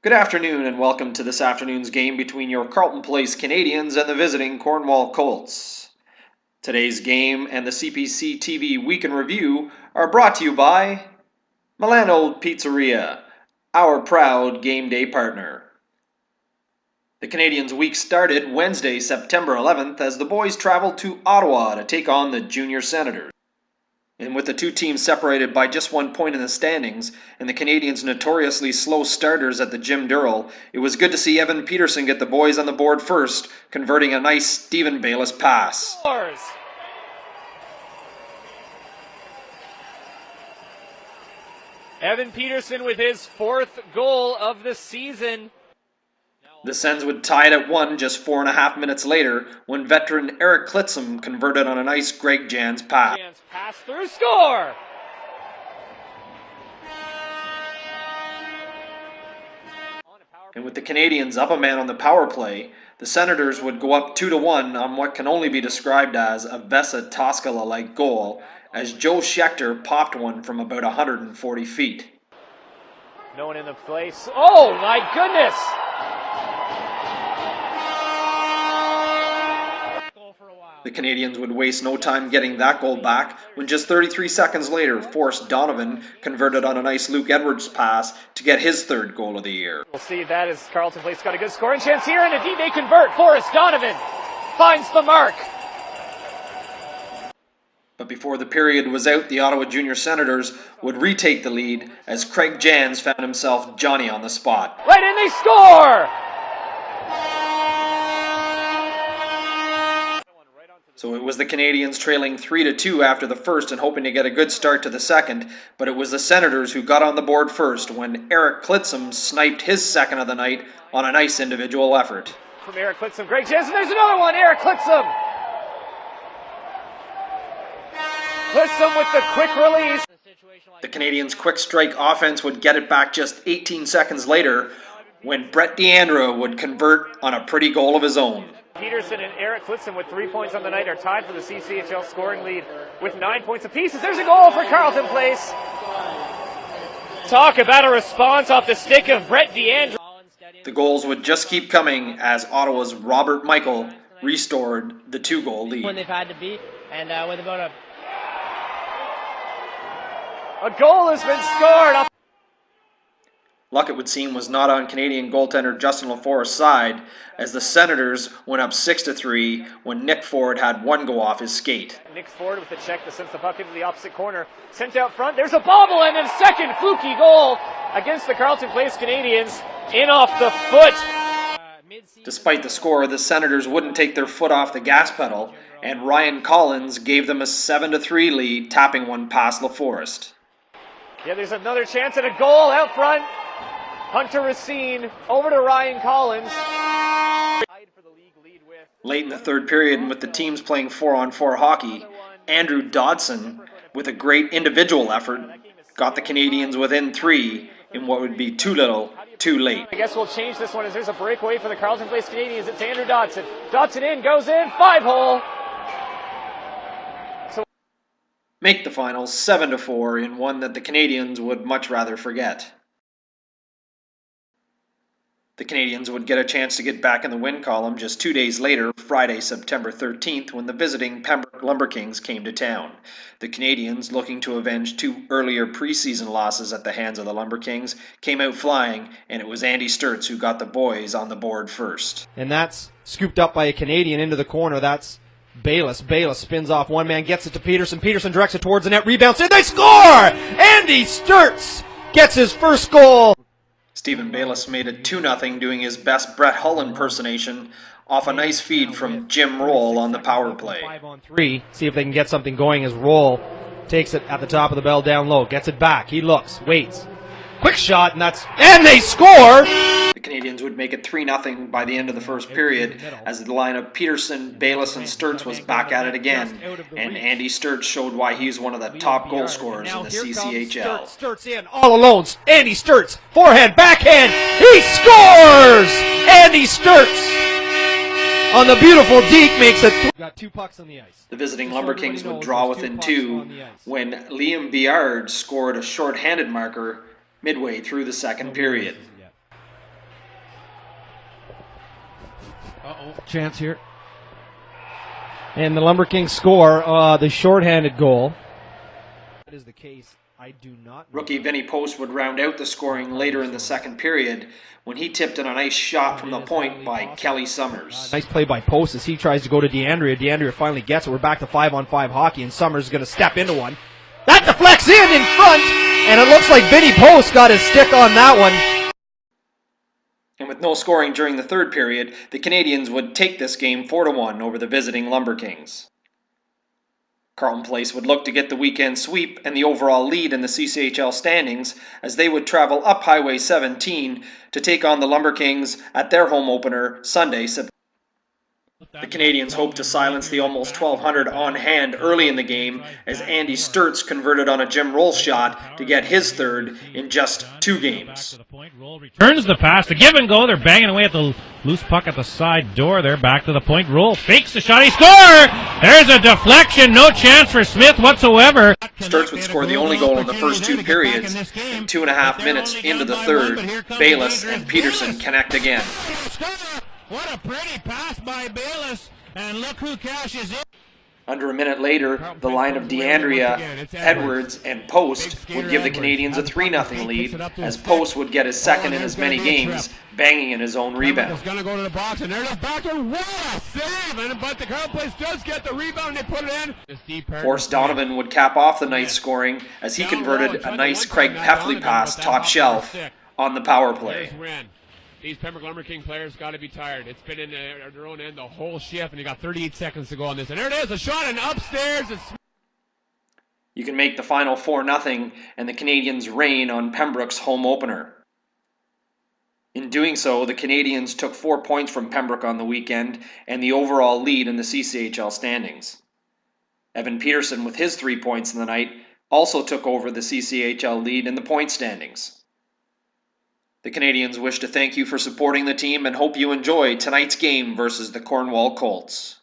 Good afternoon and welcome to this afternoon's game between your Carleton Place Canadians and the visiting Cornwall Colts. Today's game and the Cpctv Week in Review are brought to you by Milano Pizzeria, our proud game day partner. The Canadians' week started Wednesday, September 11th as the boys traveled to Ottawa to take on the Junior Senators. And with the two teams separated by just 1 point in the standings, and the Canadians' notoriously slow starters at the Jim Durrell, it was good to see Evan Peterson get the boys on the board first, converting a nice Stephen Bayless pass. Evan Peterson with his fourth goal of the season. The Sens would tie it at 1 just 4.5 minutes later when veteran Eric Klitzum converted on a nice Greg Jans pass. Jans pass through, score! And with the Canadians up a man on the power play, the Senators would go up 2-1 on what can only be described as a Vesa Toskala-like goal as Joe Schechter popped one from about 140 feet. No one in the place. Oh my goodness! The Canadians would waste no time getting that goal back when just 33 seconds later, Forrest Donovan converted on a nice Luke Edwards pass to get his third goal of the year. We'll see that as Carleton Place got a good scoring chance here, and indeed they convert. Forrest Donovan finds the mark. But before the period was out, the Ottawa Junior Senators would retake the lead as Craig Jans found himself Johnny on the spot. Right in, they score! So it was the Canadians trailing 3-2 after the first and hoping to get a good start to the second, but it was the Senators who got on the board first when Eric Klitzum sniped his second of the night on a nice individual effort. From Eric Klitzum, Greg Jensen, there's another one, Eric Klitzum! Klitzum with the quick release. The Canadians' quick strike offense would get it back just 18 seconds later when Brett Deandra would convert on a pretty goal of his own. Peterson and Eric Klitzum with 3 points on the night are tied for the CCHL scoring lead with 9 points apiece. There's a goal for Carleton Place. Talk about a response off the stick of Brett Deandra. The goals would just keep coming as Ottawa's Robert Michael restored the 2-goal lead. When they've had to beat, and with about a goal has been scored. Luck, it would seem, was not on Canadian goaltender Justin LaForest's side as the Senators went up 6-3 when Nick Ford had one go off his skate. Nick Ford with the check that sends the puck into the opposite corner. Sent out front. There's a bobble and then second fluky goal against the Carleton Place Canadians in off the foot. Despite the score, the Senators wouldn't take their foot off the gas pedal, and Ryan Collins gave them a 7-3 lead, tapping one past LaForest. Yeah, there's another chance at a goal out front. Hunter Racine over to Ryan Collins. Late in the third period, and with the teams playing 4-on-4 hockey, Andrew Dodson, with a great individual effort, got the Canadians within 3 in what would be too little, too late. I guess we'll change this one as there's a breakaway for the Carleton Place Canadians. It's Andrew Dodson. Dodson in, goes in, 5-hole. Make the finals 7-4 in one that the Canadians would much rather forget. The Canadians would get a chance to get back in the win column just 2 days later, Friday, September 13th, when the visiting Pembroke Lumber Kings came to town. The Canadians, looking to avenge 2 earlier preseason losses at the hands of the Lumber Kings, came out flying, and it was Andy Sturts who got the boys on the board first. And that's scooped up by a Canadian into the corner. That's Bayless. Bayless spins off one man, gets it to Peterson. Peterson directs it towards the net, rebounds in, they score! Andy Sturts gets his first goal. Stephen Bayless made it 2-0 doing his best Brett Hull impersonation off a nice feed from Jim Roll on the power play. 5-on-3, see if they can get something going as Roll takes it at the top of the bell down low, gets it back, he looks, waits. Quick shot, and they score! The Canadians would make it 3-0 by the end of the first period as the line of Peterson, Bayless, and Sturts was back at it again, and Andy Sturts showed why he's one of the top goal scorers in the CCHL. Sturts in, all alone, Andy Sturts, forehand, backhand, he scores! Andy Sturts on the beautiful deke makes it. Got 2 pucks on the ice. The visiting Lumber Kings would draw within 2 when Liam Biard scored a short-handed marker midway through the second period. Chance here. And the Lumber Kings score the shorthanded goal. That is the case. I do not. Rookie Vinny Post would round out the scoring later in the second period when he tipped in a nice shot from the point by Kelly Summers. Nice play by Post as he tries to go to DeAndrea. DeAndrea finally gets it. We're back to 5-on-5 hockey, and Summers is going to step into one. That deflects in front, and it looks like Vinny Post got his stick on that one. And with no scoring during the third period, the Canadians would take this game 4-1 over the visiting Lumber Kings. Carleton Place would look to get the weekend sweep and the overall lead in the CCHL standings as they would travel up Highway 17 to take on the Lumber Kings at their home opener Sunday, September. The Canadians hope to silence the almost 1,200 on hand early in the game as Andy Sturts converted on a Jim Roll shot to get his third in just 2 games. Returns the pass, the give and go. They're banging away at the loose puck at the side door. They're back to the point. Roll fakes the shot. He scores! There's a deflection. No chance for Smith whatsoever. Sturts would score the only goal in the first 2 periods. And 2.5 minutes into the third, Bayless and Peterson connect again. What a pretty pass by Bayless, and look who cashes in. Under a minute later, the line of DeAndrea, Edwards, and Post would give the Canadians a 3-0 lead, as Post would get his second in as many games, banging in his own rebound. Going to go to the box, and there's back, and what a save! But the Carleton Place does get the rebound, and they put it in. Forrest Donovan would cap off the night's scoring as he converted a nice Craig Peffley pass top shelf on the power play. These Pembroke Lumber King players got to be tired. It's been in their own end the whole shift, and you got 38 seconds to go on this. And there it is, a shot, and upstairs. You can make the final 4-0, and the Canadians reign on Pembroke's home opener. In doing so, the Canadians took 4 points from Pembroke on the weekend and the overall lead in the CCHL standings. Evan Peterson, with his 3 points in the night, also took over the CCHL lead in the point standings. The Canadians wish to thank you for supporting the team and hope you enjoy tonight's game versus the Cornwall Colts.